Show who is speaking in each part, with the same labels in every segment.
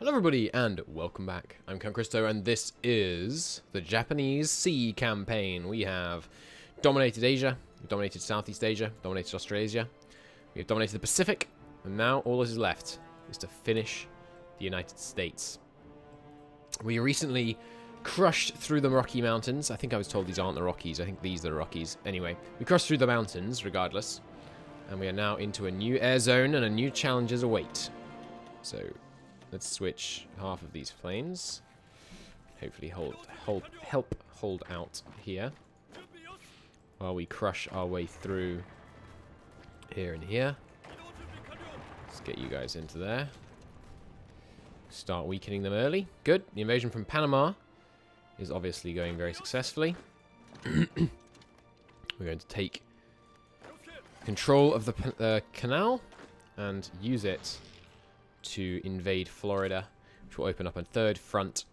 Speaker 1: Hello everybody and welcome back. I'm Cristo and this is the Japanese Sea campaign. We have dominated Asia, we've dominated Southeast Asia, dominated Australasia, we've dominated the Pacific, and now all that is left is to finish the United States. We recently crushed through the Rocky Mountains. I think I was told these aren't the Rockies, I think these are the Rockies. Anyway, we crushed through the mountains regardless, and we are now into a new air zone and a new challenges await. So let's switch half of these planes. Hopefully help hold out here while we crush our way through here and here. Let's get you guys into there. Start weakening them early. Good. The invasion from Panama is obviously going very successfully. We're going to take control of the canal and use it to invade Florida, which will open up a third front.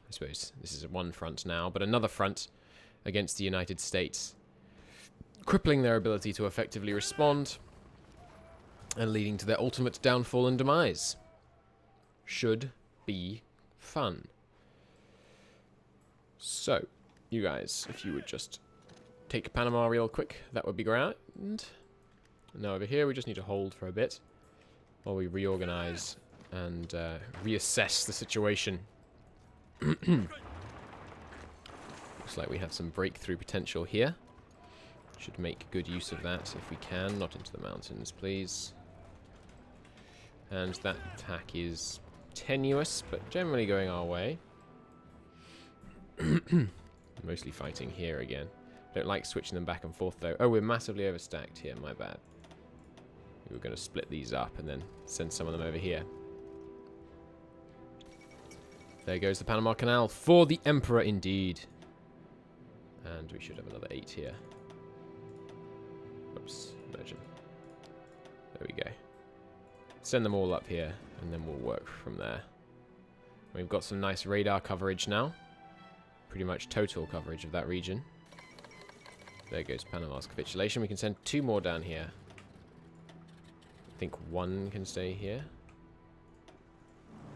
Speaker 1: I suppose this is one front now, but another front against the United States, crippling their ability to effectively respond and leading to their ultimate downfall and demise. Should be fun. So, you guys, if you would just take Panama real quick, that would be great. And now over here, we just need to hold for a bit while we reorganize and reassess the situation. Looks like we have some breakthrough potential here. Should make good use of that if we can. Not into the mountains, please. And that attack is tenuous, but generally going our way. Mostly fighting here again. Don't like switching them back and forth, though. Oh, we're massively overstacked here. My bad. We were going to split these up and then send some of them over here. There goes the Panama Canal for the Emperor, indeed. And we should have another 8 here. Oops, imagine. There we go. Send them all up here, and then we'll work from there. We've got some nice radar coverage now. Pretty much total coverage of that region. There goes Panama's capitulation. We can send 2 more down here. I think 1 can stay here.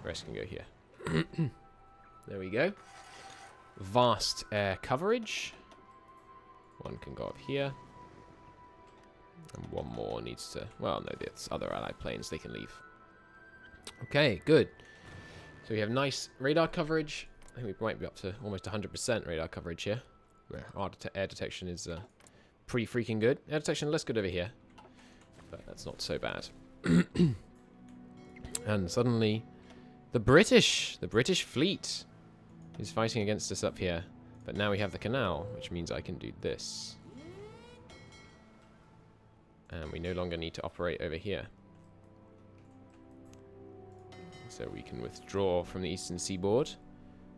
Speaker 1: The rest can go here. There we go. Vast air coverage. 1 can go up here. And 1 more needs to... Well, no, it's other allied planes. They can leave. Okay, good. So we have nice radar coverage. I think we might be up to almost 100% radar coverage here. Where our air detection is pretty freaking good. Air detection less good over here. But that's not so bad. And suddenly, the British fleet is fighting against us up here. But now we have the canal, which means I can do this. And we no longer need to operate over here. So we can withdraw from the eastern seaboard.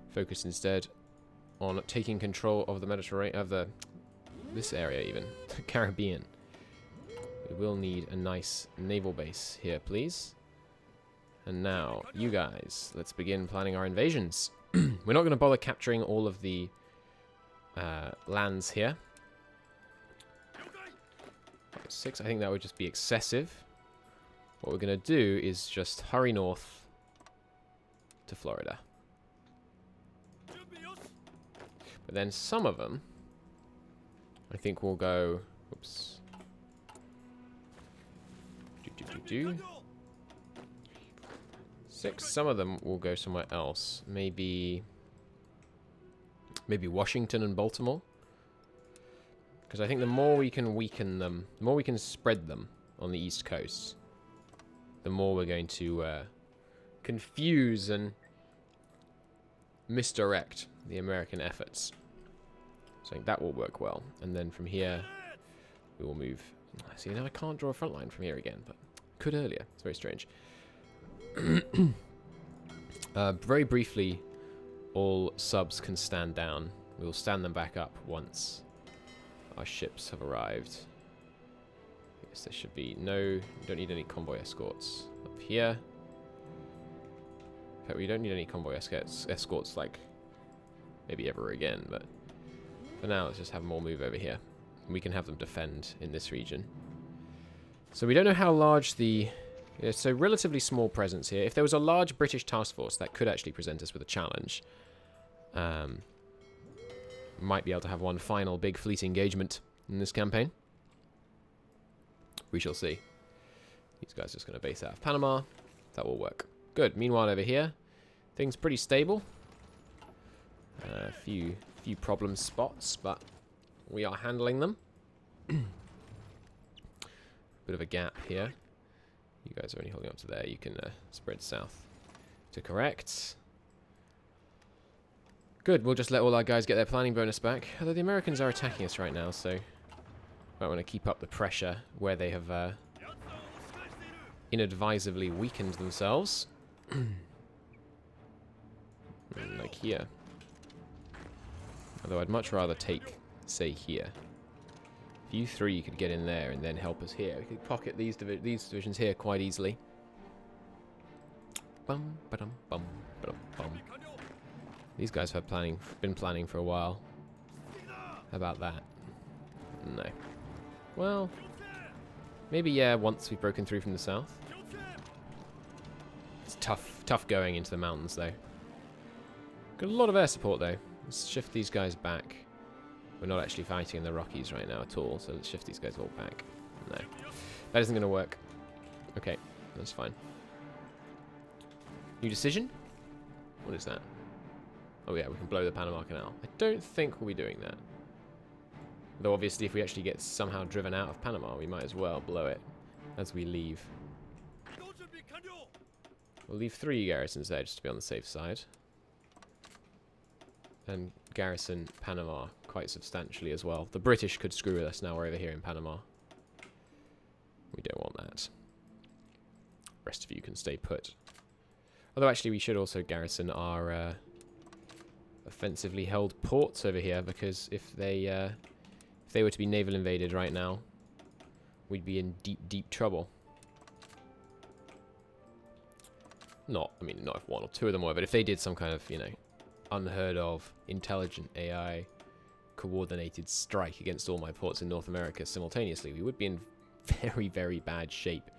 Speaker 1: Focus instead on taking control of the Mediterranean, of this area even, the Caribbean. We will need a nice naval base here, please. And now, you guys, let's begin planning our invasions. We're not going to bother capturing all of the lands here. 6, I think that would just be excessive. What we're going to do is just hurry north to Florida. But then some of them, I think we'll go... Oops. 6. Some of them will go somewhere else. Maybe Washington and Baltimore. Because I think the more we can weaken them, the more we can spread them on the East Coast, the more we're going to confuse and misdirect the American efforts. So I think that will work well. And then from here, we will move. See, now I can't draw a front line from here again, but could earlier. It's very strange. Very briefly, all subs can stand down. We will stand them back up once our ships have arrived. I guess there should be no... We don't need any convoy escorts up here. In fact, we don't need any convoy escorts like maybe ever again, but for now, let's just have them all move over here. We can have them defend in this region. So we don't know how large the Yeah, so relatively small presence here. If there was a large British task force, that could actually present us with a challenge. Might be able to have one final big fleet engagement in this campaign. We shall see. These guys are just going to base out of Panama. That will work. Good. Meanwhile, over here, things pretty stable. A few problem spots, but we are handling them. Bit of a gap here. You guys are only holding up to there. You can spread south to correct. Good. We'll just let all our guys get their planning bonus back. Although the Americans are attacking us right now, so might want to keep up the pressure where they have inadvisably weakened themselves. Like here. Although I'd much rather take, say, here. If you three could get in there and then help us here, we could pocket these divisions here quite easily. Bum, ba-dum, bum, ba-dum, bum. These guys have been planning for a while. How about that? No. Well, maybe, yeah, once we've broken through from the south. It's tough going into the mountains, though. Got a lot of air support, though. Let's shift these guys back. We're not actually fighting in the Rockies right now at all, so let's shift these guys all back. No. That isn't going to work. Okay, that's fine. New decision? What is that? Oh yeah, we can blow the Panama Canal. I don't think we'll be doing that. Though obviously if we actually get somehow driven out of Panama, we might as well blow it as we leave. We'll leave 3 garrisons there just to be on the safe side. And garrison Panama quite substantially as well. The British could screw with us now we're over here in Panama. We don't want that. The rest of you can stay put. Although actually we should also garrison our offensively held ports over here, because if they were to be naval invaded right now, we'd be in deep trouble. Not if 1 or 2 of them were, but if they did some kind of, you know, unheard of intelligent AI coordinated strike against all my ports in North America simultaneously, we would be in very bad shape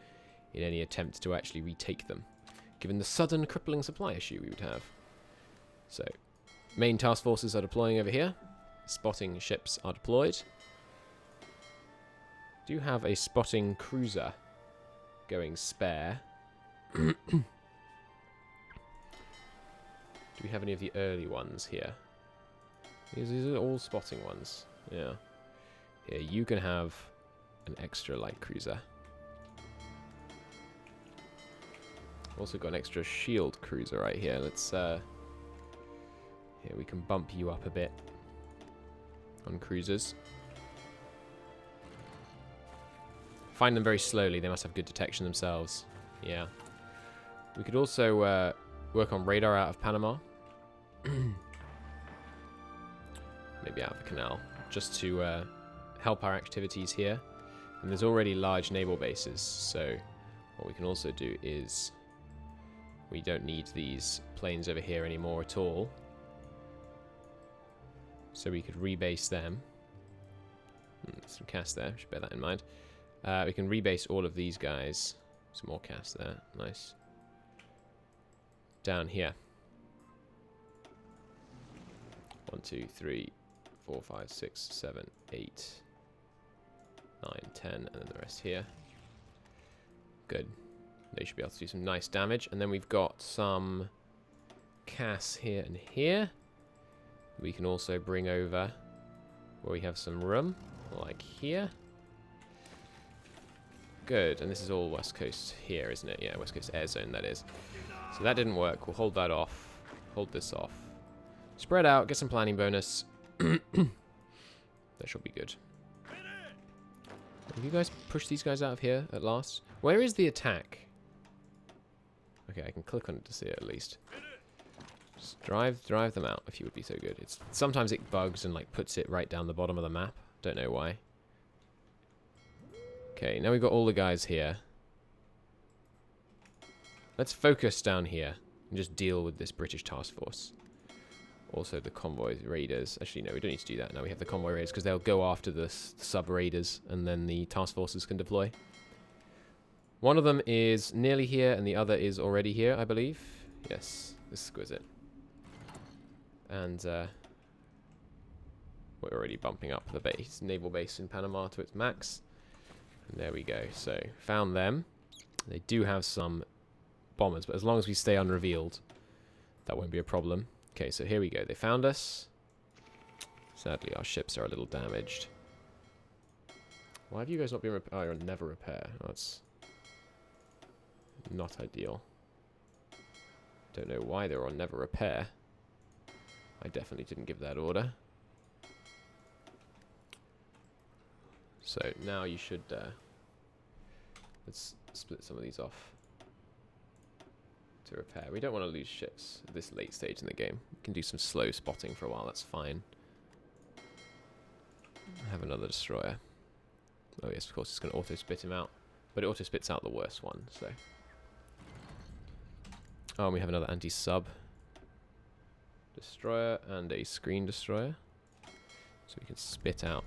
Speaker 1: in any attempt to actually retake them, given the sudden crippling supply issue we would have. So, main task forces are deploying over here. Spotting ships are deployed. Do have a spotting cruiser going spare. Do we have any of the early ones here? These are all spotting ones. Yeah. Here, you can have an extra light cruiser. Also got an extra shield cruiser right here. Let's here we can bump you up a bit on cruisers. Find them very slowly. They must have good detection themselves. Yeah. We could also work on radar out of Panama. Maybe out of the canal, just to help our activities here. And there's already large naval bases, so what we can also do is we don't need these planes over here anymore at all. So we could rebase them. Some cast there, should bear that in mind. We can rebase all of these guys. Some more cast there, nice. Down here. 1, 2, 3, 4, 5, 6, 7, 8, 9, 10, and then the rest here. Good. They should be able to do some nice damage. And then we've got some casts here and here. We can also bring over where we have some room, like here. Good, and this is all West Coast here, isn't it? Yeah, West Coast Air Zone, that is. So that didn't work. We'll hold that off. Hold this off. Spread out, get some planning bonus. That should be good. Have you guys pushed these guys out of here at last? Where is the attack? Okay, I can click on it to see it at least. Just drive them out if you would be so good. Sometimes it bugs and like puts it right down the bottom of the map. Don't know why. Okay, now we've got all the guys here. Let's focus down here and just deal with this British task force. Also the convoy raiders. Actually, no, we don't need to do that now. We have the convoy raiders because they'll go after the sub-raiders and then the task forces can deploy. One of them is nearly here, and the other is already here, I believe. Yes, exquisite. And we're already bumping up the base, naval base in Panama to its max. And there we go. So, found them. They do have some bombers, but as long as we stay unrevealed, that won't be a problem. Okay, so here we go. They found us. Sadly, our ships are a little damaged. Why have you guys not been repaired? Oh, you're on never repair. That's not ideal. Don't know why they're on never repair. I definitely didn't give that order. So now you should... let's split some of these off to repair. We don't want to lose ships at this late stage in the game. We can do some slow spotting for a while, that's fine. Have another destroyer. Oh yes, of course it's going to auto-spit him out. But it auto-spits out the worst one, so... Oh, and we have another anti-sub destroyer and a screen destroyer. So we can spit out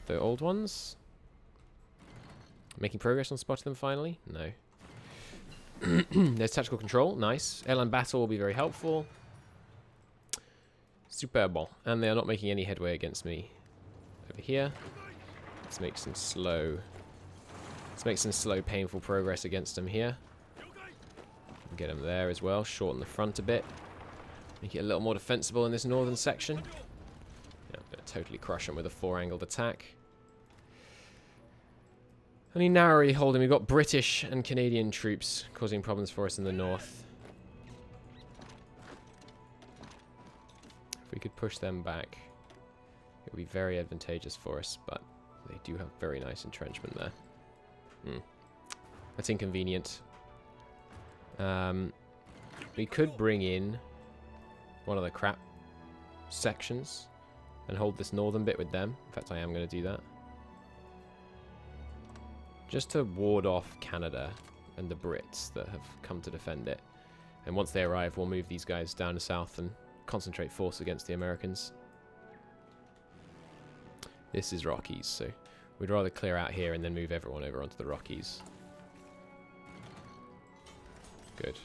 Speaker 1: the old ones. Making progress on spotting them finally? No. There's tactical control. Nice. Airline battle will be very helpful. Superbo. And they are not making any headway against me over here. Let's make some slow... painful progress against them here. Get them there as well. Shorten the front a bit. Make it a little more defensible in this northern section. Yeah, I'm going to totally crush them with a 4-angled attack. Only narrowly holding. We've got British and Canadian troops causing problems for us in the north. If we could push them back, it would be very advantageous for us, but they do have very nice entrenchment there. That's inconvenient. We could bring in one of the crap sections and hold this northern bit with them. In fact, I am going to do that. Just to ward off Canada and the Brits that have come to defend it. And once they arrive, we'll move these guys down to south and concentrate force against the Americans. This is Rockies, so we'd rather clear out here and then move everyone over onto the Rockies. Good.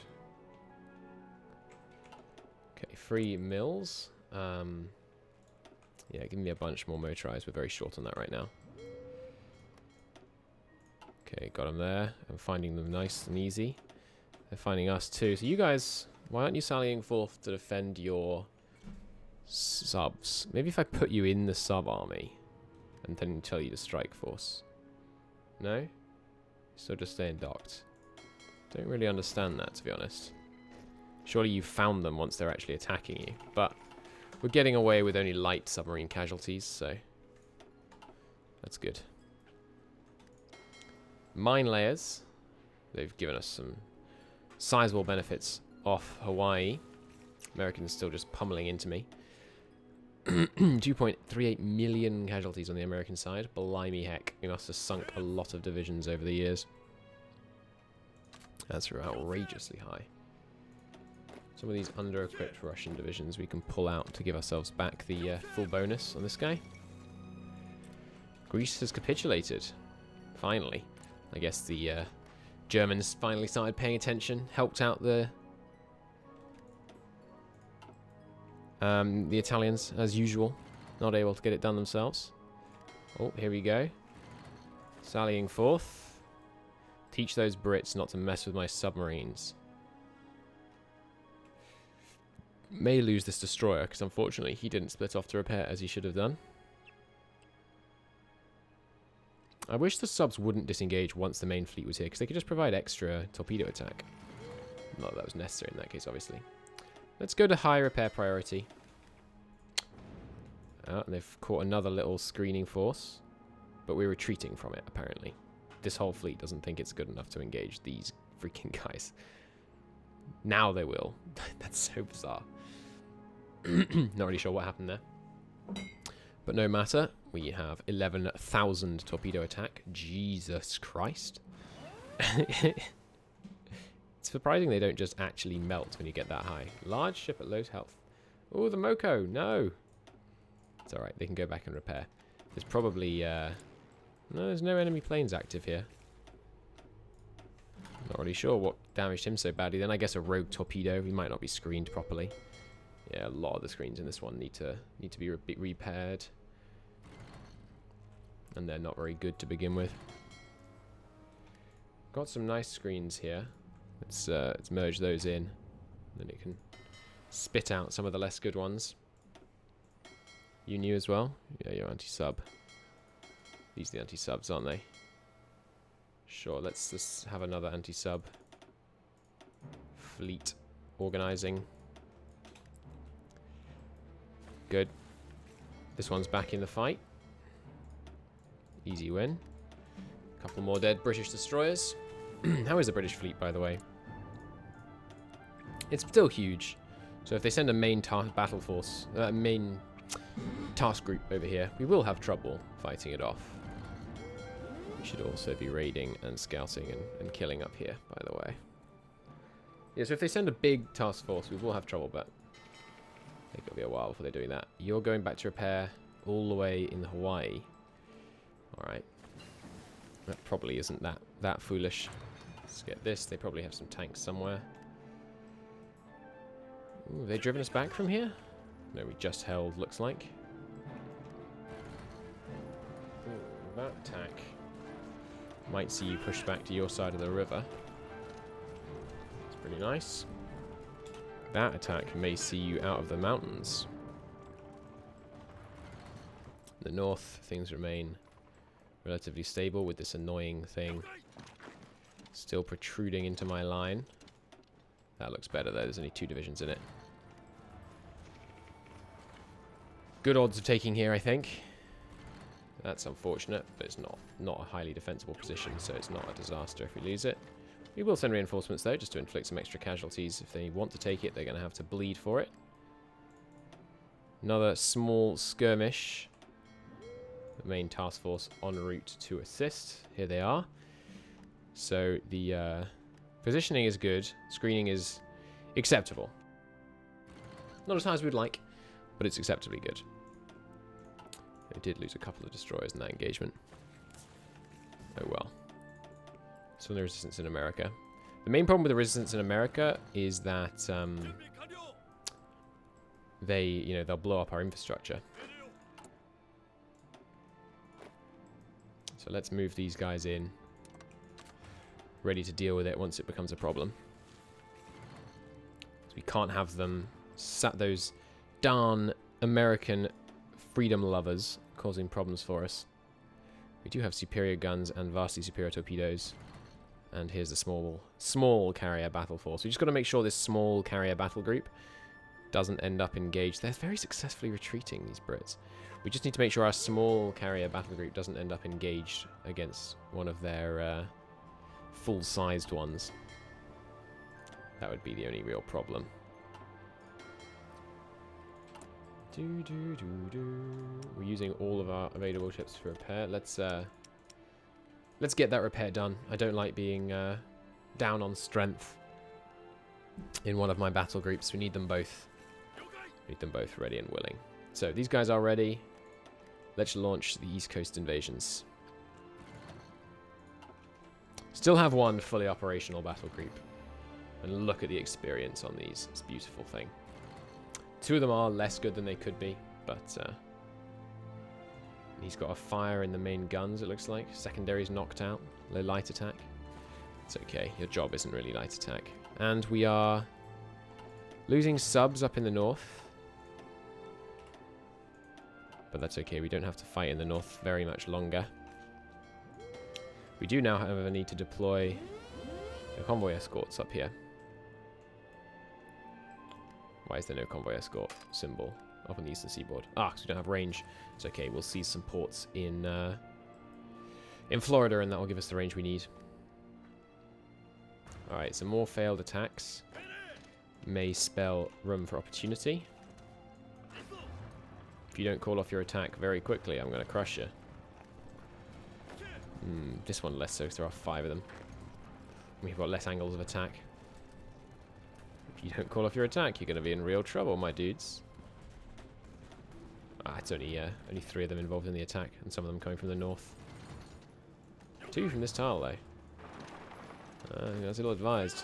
Speaker 1: Okay, 3 mills. Yeah, give me a bunch more motorized. We're very short on that right now. Okay, got them there. I'm finding them nice and easy. They're finding us too. So you guys, why aren't you sallying forth to defend your subs? Maybe if I put you in the sub-army and then tell you to strike force. No? Still just staying docked. Don't really understand that, to be honest. Surely you found them once they're actually attacking you. But we're getting away with only light submarine casualties, so that's good. Mine layers. They've given us some sizable benefits off Hawaii. Americans still just pummeling into me. 2.38 million casualties on the American side. Blimey heck. We must have sunk a lot of divisions over the years. That's outrageously high. Some of these under-equipped Russian divisions we can pull out to give ourselves back the full bonus on this guy. Greece has capitulated. Finally. I guess the Germans finally started paying attention. Helped out the Italians, as usual. Not able to get it done themselves. Oh, here we go. Sallying forth. Teach those Brits not to mess with my submarines. May lose this destroyer, because unfortunately he didn't split off to repair as he should have done. I wish the subs wouldn't disengage once the main fleet was here, because they could just provide extra torpedo attack. Not that that was necessary in that case, obviously. Let's go to high repair priority. And they've caught another little screening force, but we're retreating from it, apparently. This whole fleet doesn't think it's good enough to engage these freaking guys. Now they will. That's so bizarre. Not really sure what happened there. But no matter. We have 11,000 torpedo attack. Jesus Christ. It's surprising they don't just actually melt when you get that high. Large ship at low health. Oh, the Moko. No. It's alright. They can go back and repair. There's probably... no, there's no enemy planes active here. Not really sure what damaged him so badly. Then I guess a rogue torpedo. He might not be screened properly. Yeah, a lot of the screens in this one need to be repaired. And they're not very good to begin with. Got some nice screens here. Let's merge those in. Then it can spit out some of the less good ones. You new as well? Yeah, you're anti-sub. These are the anti-subs, aren't they? Sure, let's just have another anti-sub. Fleet organizing. Good. This one's back in the fight. Easy win. Couple more dead British destroyers. How is the British fleet, by the way? It's still huge. So if they send a main battle force, main task group over here, we will have trouble fighting it off. We should also be raiding and scouting and killing up here, by the way. Yeah, so if they send a big task force, we will have trouble, but I think it'll be a while before they're doing that. You're going back to repair all the way in Hawaii. Alright. That probably isn't that foolish. Let's get this. They probably have some tanks somewhere. Ooh, have they driven us back from here? No, we just held, looks like. Ooh, that attack might see you pushed back to your side of the river. It's pretty nice. That attack may see you out of the mountains. In the north, things remain relatively stable with this annoying thing still protruding into my line. That looks better though, there's only 2 divisions in it. Good odds of taking here, I think. That's unfortunate, but it's not a highly defensible position, so it's not a disaster if we lose it. We will send reinforcements though, just to inflict some extra casualties. If they want to take it, they're going to have to bleed for it. Another small skirmish. The main task force en route to assist. Here they are. So the positioning is good. Screening is acceptable. Not as high as we'd like, but it's acceptably good. They did lose a couple of destroyers in that engagement. Oh well. So the resistance in America. The main problem with the resistance in America is that they'll blow up our infrastructure. So let's move these guys in, ready to deal with it once it becomes a problem. So we can't have them those darn American freedom lovers causing problems for us. We do have superior guns and vastly superior torpedoes. And here's the small carrier battle force. We just got to make sure this small carrier battle group doesn't end up engaged. They're very successfully retreating, these Brits. We just need to make sure our small carrier battle group doesn't end up engaged against one of their full-sized ones. That would be the only real problem. We're using all of our available ships for repair. Let's get that repair done. I don't like being down on strength in one of my battle groups. We need them both. We need them both ready and willing. So these guys are ready. Let's launch the East Coast invasions. Still have one fully operational battle group. And look at the experience on these. It's a beautiful thing. 2 of them are less good than they could be, but he's got a fire in the main guns, it looks like. Secondary's knocked out. Low light attack. It's okay. Your job isn't really light attack. And we are losing subs up in the north. But that's okay. We don't have to fight in the north very much longer. We do now, however, need to deploy the convoy escorts up here. Why is there no convoy escort symbol up on the eastern seaboard? Ah, because we don't have range. It's okay. We'll seize some ports in Florida, and that will give us the range we need. All right, some more failed attacks may spell room for opportunity. If you don't call off your attack very quickly, I'm going to crush you. This one less so, because there are 5 of them. We've got less angles of attack. If you don't call off your attack, you're going to be in real trouble, my dudes. Ah, it's only 3 of them involved in the attack, and some of them coming from the north. 2 from this tile, though. That's a little advised.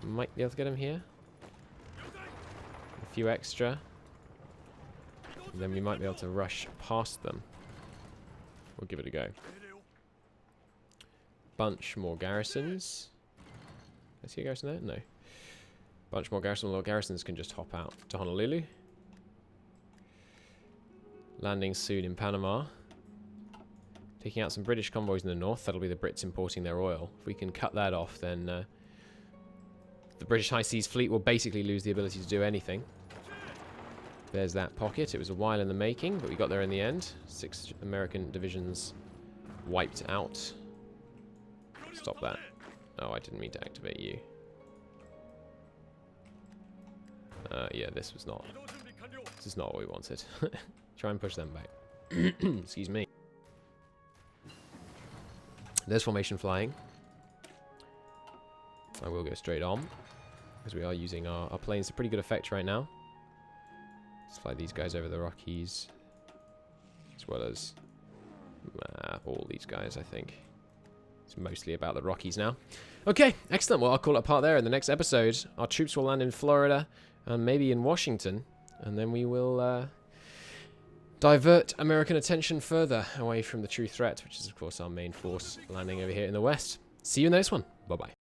Speaker 1: Might be able to get him here. A few extra. And then we might be able to rush past them. We'll give it a go. Bunch more garrisons. I see a garrison there? No. Bunch more garrisons. Well, garrisons can just hop out to Honolulu. Landing soon in Panama. Taking out some British convoys in the north. That'll be the Brits importing their oil. If we can cut that off, then the British High Seas Fleet will basically lose the ability to do anything. There's that pocket. It was a while in the making, but we got there in the end. 6 American divisions wiped out. Stop that. Oh, I didn't mean to activate you. Yeah, this is not what we wanted. Try and push them back. Excuse me. There's formation flying. I will go straight on, because we are using our planes to pretty good effect right now. Let's fly these guys over the Rockies, as well as all these guys, I think. It's mostly about the Rockies now. Okay, excellent. Well, I'll call it a part there. In the next episode, our troops will land in Florida, and maybe in Washington, and then we will divert American attention further away from the true threat, which is, of course, our main force landing over here in the west. See you in the next one. Bye-bye.